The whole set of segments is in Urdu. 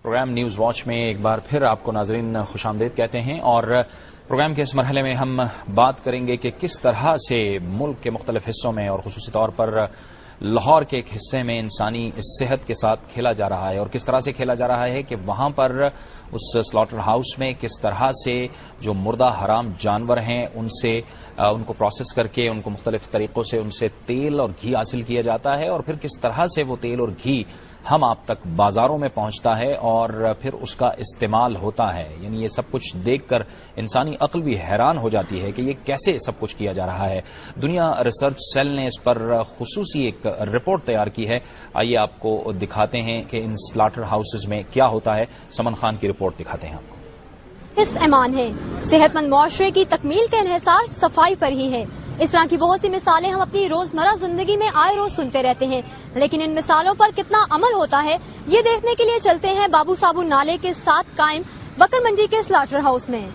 پروگرام نیوز واچ میں ایک بار پھر آپ کو ناظرین خوش آمدید کہتے ہیں اور پروگرام کے اس مرحلے میں ہم بات کریں گے کہ کس طرح سے ملک کے مختلف حصوں میں اور خصوصی طور پر لاہور کے ایک حصے میں انسانی صحت کے ساتھ کھیلا جا رہا ہے اور کس طرح سے کھیلا جا رہا ہے کہ وہاں پر اس سلاٹر ہاؤس میں کس طرح سے جو مردہ حرام جانور ہیں ان کو پروسیس کر کے ان کو مختلف طریقوں سے ان سے تیل اور گھی حاصل کیا جاتا ہے اور پھر کس طرح سے وہ تیل اور گھی ہم آپ تک بازاروں میں پہنچتا ہے اور پھر اس کا استعمال ہوتا ہے. یعنی یہ سب کچھ دیکھ کر انسانی عقل بھی حیران ہو جاتی ہے کہ یہ کیسے سب کچھ کیا جا رہا ہے. دنیا ریسرچ سیل نے اس پر خصوصی ایک رپورٹ تیار کی ہے. آئیے آپ کو دکھاتے ہیں کہ ان سلاٹر ہاؤسز میں کیا ہوتا ہے. سمن خان کی رپورٹ دکھاتے ہیں آپ کو. حفظ ایمان ہے، صحت مند معاشرے کی تکمیل کا انحصار صفائی پر ہی ہے. اس طرح کی بہت سی مثالیں ہم اپنی روزمرہ زندگی میں آئے روز سنتے رہتے ہیں، لیکن ان مثالوں پر کتنا عمل ہوتا ہے یہ دیکھنے کے لیے چلتے ہیں بابو صابو نالے کے ساتھ قائم بکر منڈی کے سلاٹر ہاؤس میں.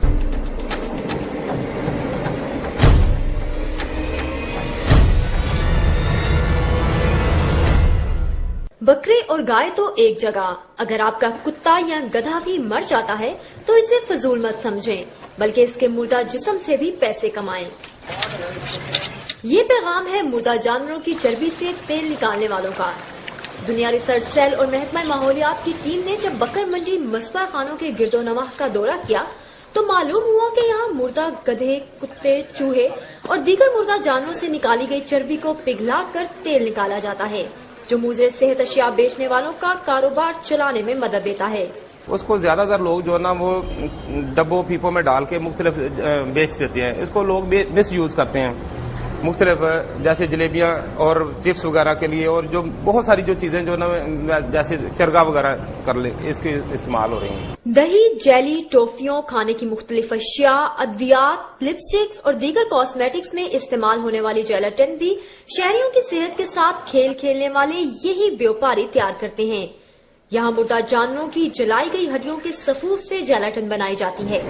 بکرے اور گائے تو ایک جگہ. اگر آپ کا کتا یا گدھا بھی مر جاتا ہے تو اسے فضول مت سمجھیں، بلکہ اس کے مردہ جسم سے بھی پیسے کمائیں. یہ پیغام ہے مردہ جانوروں کی چربی سے تیل نکالنے والوں کا. دنیا ریسرچ سیل اور محکمہ ماحولیات کی ٹیم نے جب بکر منڈی مصباح خانوں کے گرد و نواح کا دورہ کیا تو معلوم ہوا کہ یہاں مردہ گدھے، کتے، چوہے اور دیگر مردہ جانوروں سے نکالی گئی چربی کو پگھلا کر تیل نکالا جاتا ہے جو مضر صحت اشیاء بیچنے والوں کا کاروبار چلانے میں مدد دیتا ہے. اس کو زیادہ تر لوگ جو نا وہ ڈبوں پیپوں میں ڈال کے مختلف بیچ دیتے ہیں. اس کو لوگ مس یوز کرتے ہیں مختلف، جیسے جلیبیاں اور چپس وغیرہ کے لیے، اور جو بہت ساری جو چیزیں جو نا جیسے چرگا وغیرہ کر لیں اس کے استعمال ہو رہی ہیں. دہی، جیلی، ٹافیوں، کھانے کی مختلف اشیاء، ادویات، لپسٹکس اور دیگر کاسمیٹکس میں استعمال ہونے والی جیلاٹن بھی شہریوں کی صحت کے ساتھ کھیل کھیلنے والے یہی بیوپاری تیار کرتے ہیں. یہاں مردہ جانوروں کی جلائی گئی ہڈیوں کے صفوف سے جیلاٹن بنائی جاتی ہے.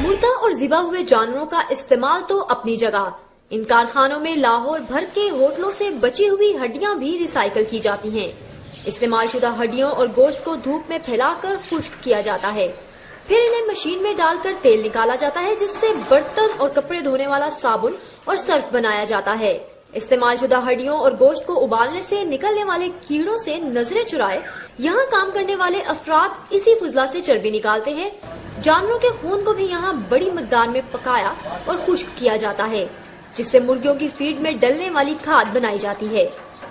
مردہ اور ذبح ہوئے جانوروں کا استعمال تو اپنی جگہ. ان کارخانوں میں لاہور بھر کے ہوٹلوں سے بچی ہوئی ہڈیاں بھی ریسائیکل کی جاتی ہیں. استعمال شدہ ہڈیوں اور گوشت کو دھوپ میں پھیلا کر خشک کیا جاتا ہے، پھر انہیں مشین میں ڈال کر تیل نکالا جاتا ہے جس سے برتن اور کپڑے دھونے والا صابن اور سرف بنایا جاتا ہے. استعمال شدہ ہڈیوں اور گوشت کو ابالنے سے نکلنے والے کیڑوں سے نظریں چرائے یہاں کام کرنے والے افراد اسی فضلہ سے چربی نکالتے ہیں. جانوروں کے خون کو بھی یہاں بڑی مقدار میں پکایا اور خشک کیا جاتا ہے جس سے مرغیوں کی فیڈ میں ڈلنے والی کھاد بنائی جاتی ہے.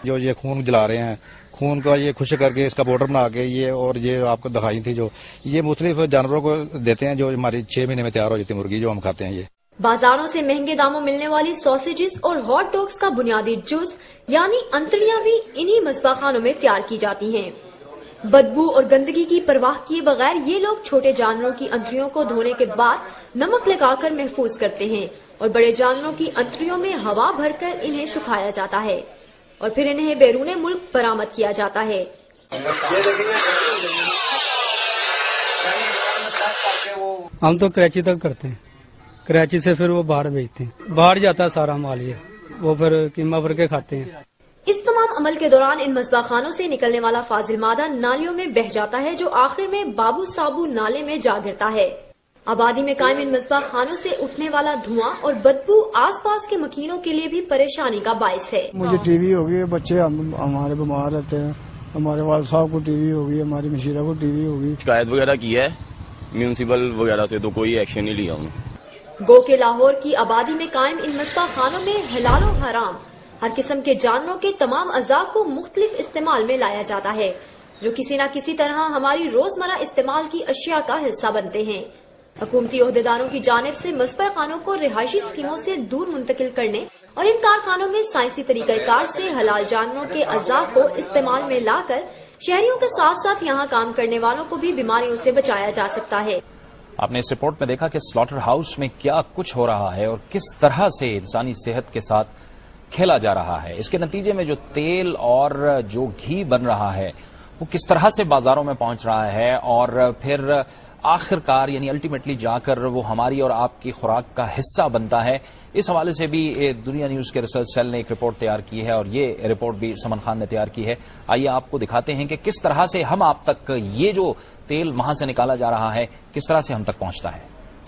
جو یہ خون جلا رہے ہیں، خون کا یہ خشک کر کے اس کا پاؤڈر بنا کے اور یہ آپ کو دکھائی تھی جو یہ مختلف جانوروں کو دیتے ہیں جو ہماری 6 مہینے میں تیار ہو جاتی ہے مرغی جو ہم کھاتے ہیں. یہ بازاروں سے مہنگے داموں ملنے والی سوسیجز اور ہاٹ ڈاگز کا بنیادی جز یعنی انتڑیاں بھی انہی مصباح خانوں میں تیار کی جاتی ہیں. بدبو اور گندگی کی پرواہ کیے بغیر یہ لوگ چھوٹے جانوروں کی انتڑیوں کو دھونے کے بعد نمک لگا کر محفوظ کرتے ہیں اور بڑے جانوروں کی انتڑیوں میں ہوا بھر کر انہیں سکھایا جاتا ہے اور پھر انہیں بیرون ملک برآمد کیا جاتا ہے. ہم تو کراچی تک کرتے ہیں، کراچی سے پھر وہ باہر بھیجتے ہیں، باہر جاتا ہے سارا مال، یہ وہ پھر قیمہ بھر کے کھاتے ہیں. اس تمام عمل کے دوران ان مصباح خانوں سے نکلنے والا فاضل مادہ نالیوں میں بہہ جاتا ہے جو آخر میں بابو صابو نالے میں جا گرتا ہے. آبادی میں قائم ان مصباح خانوں سے اٹھنے والا دھواں اور بدبو آس پاس کے مکینوں کے لیے بھی پریشانی کا باعث ہے. مجھے ٹی وی ہوگی، بچے ہمارے بیمار رہتے ہیں، ہمارے والد صاحب کو ٹی وی ہوگی، ہماری مشیرہ کو ٹی وی ہوگی. شکایت وغیرہ کی ہے میونسپل وغیرہ سے تو کوئی ایکشن نہیں لیا ہوں. گو کے لاہور کی آبادی میں قائم ان مصباح خانوں میں حلال و حرام ہر قسم کے جانوروں کے تمام اعضاء کو مختلف استعمال میں لایا جاتا ہے جو کسی نہ کسی طرح ہماری روزمرہ استعمال کی اشیاء کا حصہ بنتے ہیں. حکومتی عہدیداروں کی جانب سے مصباح خانوں کو رہائشی اسکیموں سے دور منتقل کرنے اور ان کارخانوں میں سائنسی طریقہ کار سے حلال جانوروں کے اعضاء کو استعمال میں لا کر شہریوں کے ساتھ ساتھ یہاں کام کرنے والوں کو بھی بیماریوں سے بچایا جا سکتا ہے. آپ نے اس رپورٹ میں دیکھا کہ سلاٹر ہاؤس میں کیا کچھ ہو رہا ہے اور کس طرح سے انسانی صحت کے ساتھ کھیلا جا رہا ہے. اس کے نتیجے میں جو تیل اور جو گھی بن رہا ہے وہ کس طرح سے بازاروں میں پہنچ رہا ہے اور پھر آخر کار یعنی الٹیمیٹلی جا کر وہ ہماری اور آپ کی خوراک کا حصہ بنتا ہے. اس حوالے سے بھی دنیا نیوز کے ریسرچ سیل نے ایک رپورٹ تیار کی ہے اور یہ رپورٹ بھی سمن خان نے تیار کی ہے. آئیے آپ کو دکھاتے ہیں کہ کس طرح سے ہم آپ تک یہ جو تیل وہاں سے نکالا جا رہا ہے کس طرح سے ہم تک پہنچتا ہے.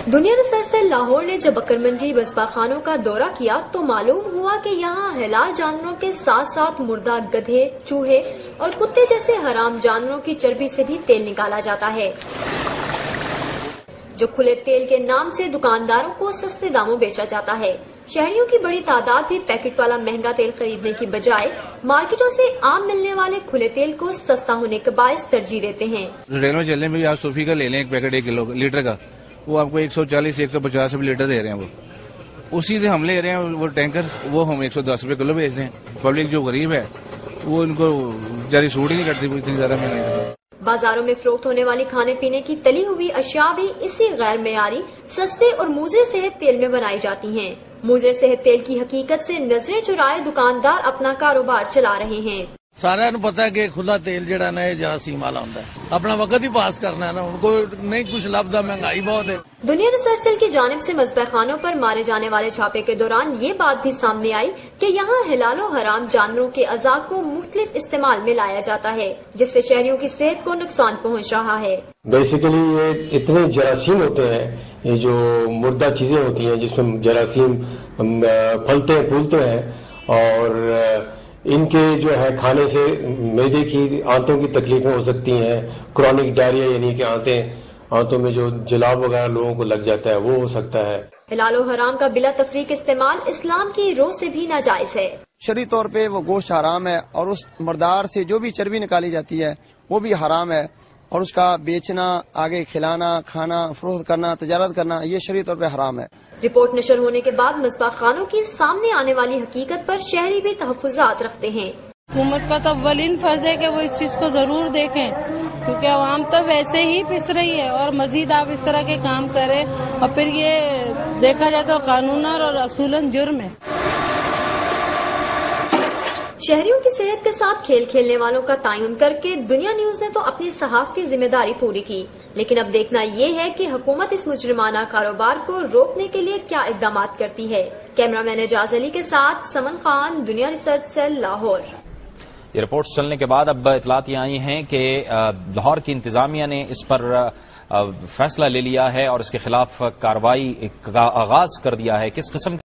دنیا ریسرچ سیل لاہور نے جب بکر منڈی بسپا خانوں کا دورہ کیا تو معلوم ہوا کہ یہاں حلال جانوروں کے ساتھ ساتھ مردہ گدھے، چوہے اور کتے جیسے حرام جانوروں کی چربی سے بھی تیل نکالا جاتا ہے، جو کھلے تیل کے نام سے دکانداروں کو سستے داموں بیچا جاتا ہے. شہریوں کی بڑی تعداد بھی پیکٹ والا مہنگا تیل خریدنے کی بجائے مارکیٹوں سے عام ملنے والے کھلے تیل کو سستا ہونے کے باعث ترجیح دیتے ہیں. ریلوے چلنے میں بھی آپ صوفی کا لے لیں ایک پیکٹ 1 کلو لیٹر کا، وہ آپ کو 140 150 روپے لیٹر دے رہے ہیں. وہ اسی سے ہم لے رہے ہیں وہ ٹینکر، وہ ہم 110 روپے کلو بیچ رہے ہیں. پبلک جو غریب ہے وہ ان کو جاری سوٹ ہی نہیں کرتی وہ اتنی زیادہ مہنگائی. بازاروں میں فروخت ہونے والی کھانے پینے کی تلی ہوئی اشیاء بھی اسی غیر معیاری، سستے اور مضر صحت تیل میں بنائی جاتی ہیں. مضر صحت تیل کی حقیقت سے نظریں چرائے دکاندار اپنا کاروبار چلا رہے ہیں. سارا نو پتا ہے کہ کھلا تیل جڑا نا جراثیم والا ہوتا ہے، اپنا وقت ہی پاس کرنا ہے نا، ان کو نہیں کچھ لبدا، مہنگائی بہت ہے. دنیا ریسرچ سیل کی جانب سے مذبح خانوں پر مارے جانے والے چھاپے کے دوران یہ بات بھی سامنے آئی کہ یہاں حلال و حرام جانوروں کے اعضاء کو مختلف استعمال میں لایا جاتا ہے، جس سے شہریوں کی صحت کو نقصان پہنچ رہا ہے. بیسیکلی یہ اتنے جراثیم ہوتے ہیں، یہ جو مردہ چیزیں ہوتی ہیں جس میں جراثیم پھلتے ہیں پھولتے ہیں، اور ان کے جو ہے کھانے سے معدے کی آنتوں کی تکلیفیں ہو سکتی ہیں. کرونک ڈائریا یعنی کہ آنتوں میں جو جلاب وغیرہ لوگوں کو لگ جاتا ہے وہ ہو سکتا ہے. حلال و حرام کا بلا تفریق استعمال اسلام کی روح سے بھی ناجائز ہے. شرعی طور پہ وہ گوشت حرام ہے، اور اس مردار سے جو بھی چربی نکالی جاتی ہے وہ بھی حرام ہے، اور اس کا بیچنا، آگے کھلانا، کھانا، فروخت کرنا، تجارت کرنا یہ شرعی طور پہ حرام ہے. رپورٹ نشر ہونے کے بعد مذبح خانوں کی سامنے آنے والی حقیقت پر شہری بھی تحفظات رکھتے ہیں. حکومت کا تو اولین فرض ہے کہ وہ اس چیز کو ضرور دیکھیں، کیونکہ عوام تو ویسے ہی پس رہی ہے، اور مزید آپ اس طرح کے کام کریں اور پھر یہ دیکھا جائے تو قانوناً اور اصولاً جرم ہے. شہریوں کی صحت کے ساتھ کھیل کھیلنے والوں کا تعین کر کے دنیا نیوز نے تو اپنی صحافتی ذمہ داری پوری کی، لیکن اب دیکھنا یہ ہے کہ حکومت اس مجرمانہ کاروبار کو روکنے کے لیے کیا اقدامات کرتی ہے. کیمرہ مین اعجاز علی کے ساتھ سمن خان، دنیا ریسرچ سیل، لاہور. یہ رپورٹس چلنے کے بعد اب اطلاعات یہ آئی ہیں کہ لاہور کی انتظامیہ نے اس پر فیصلہ لے لیا ہے اور اس کے خلاف کارروائی کا آغاز کر دیا ہے. کس قسم